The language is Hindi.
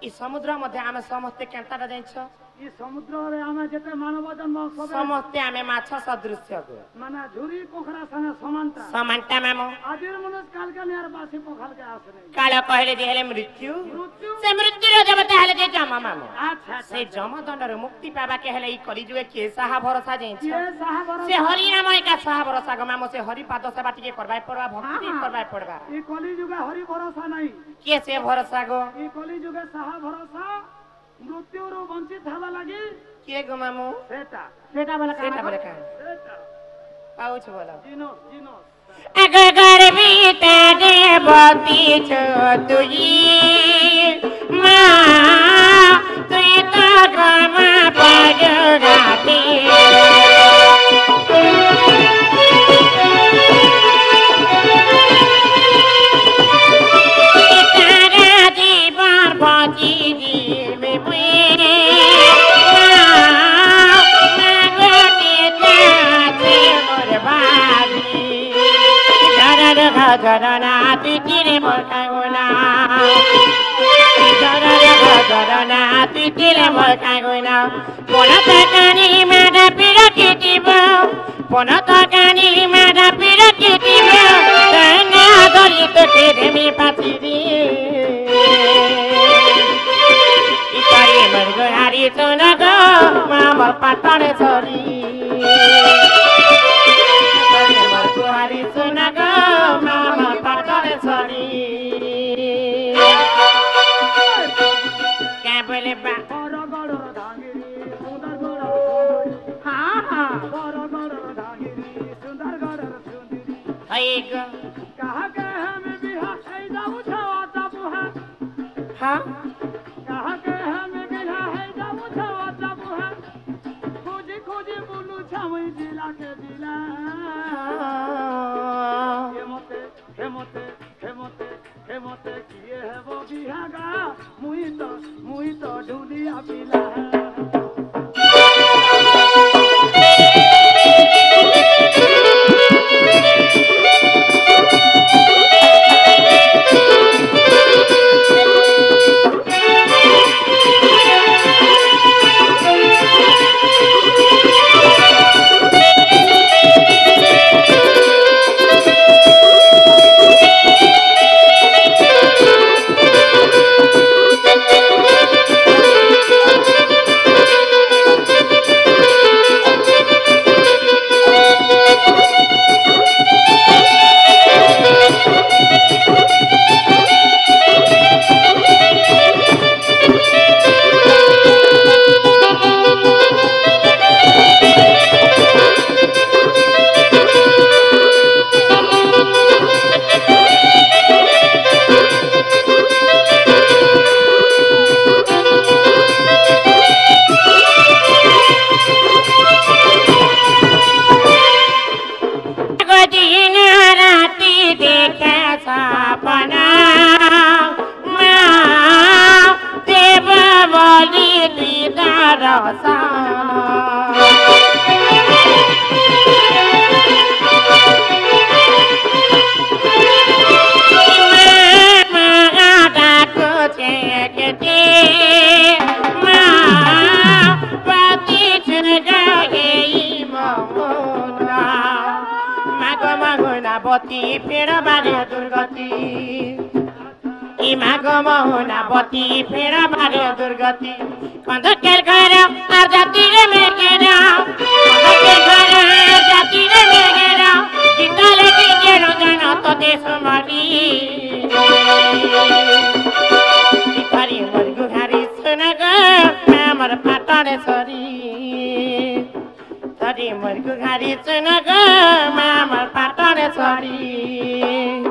इ समुद्र मध्ये आमे समस्ते केंताटा जाइछ इ समुद्र रे आमे जेते मानव जन्म सबे समस्ते आमे माछ सदृश्य गो माने झुरी पोखरा संगे समानता समानता मामो आदिर मनुष्य काल के नियर बासी पोखल के आस नहीं काल कहले जे हेले मृत्यु से मृत्यु रे देवता हेले जे जम मामो अच्छा से जम दंड रे मुक्ति पाबा के हेले इ कली जुए के साहा भरोसा जाइछ ये साहब से हरि नाम का साहा भरोसा गो मामो से हरि पाद सेवा टिके करबाय पड़बा भक्ति करबाय पड़बा इ कली जुगे हरि भरोसा नहीं के से भरोसा गो इ कली जुगे साहा भरोसा मृत्यु रो वंचित हवा लगी के गो मामो सेटा बोला सेटा सेटा पाउछ बोला जिनो जिनो अगर बीता देवती छो तुई माँ तुई तो गमा पजराती तारा जीवन बची जीवे मुए Jarana titire morkaguna Jarana titire morkaguna Ponata kani mada pirakitibo Ponata kani mada pirakitibo Tana dorito kedemi patiri Ikari mergari sonago Mamar patare sori Hari sunago mama patare sari क्या बोले बा गड़ गड़ धांगिरी सुंदर गड़ हाँ हाँ गड़ गड़ धांगिरी सुंदर गड़ सुंदरी हाइग कहा के हम बिहा है जाऊ छवा जाबू है हाँ कहा के हम बिहा है जाऊ छवा जाबू है खोजी खोजी बोलू छावई जिला के जिला हेमते हेमते हेमते किए है वो बिहागा मुई तो ढूंढिया पिला बती फेर बारे दुर्गति इमागो मोहना बती फेर बारे दुर्गति कंध केर घर आर जाति रे मेगेरा कंध केर घर आर जाति रे मेगेरा गीताले की जेरो जन तो देश मारी इखारी मरगु घारी सुनग हमर पाटरे सरी तरी मरगु घारी सुनग हमर पाटरे सरी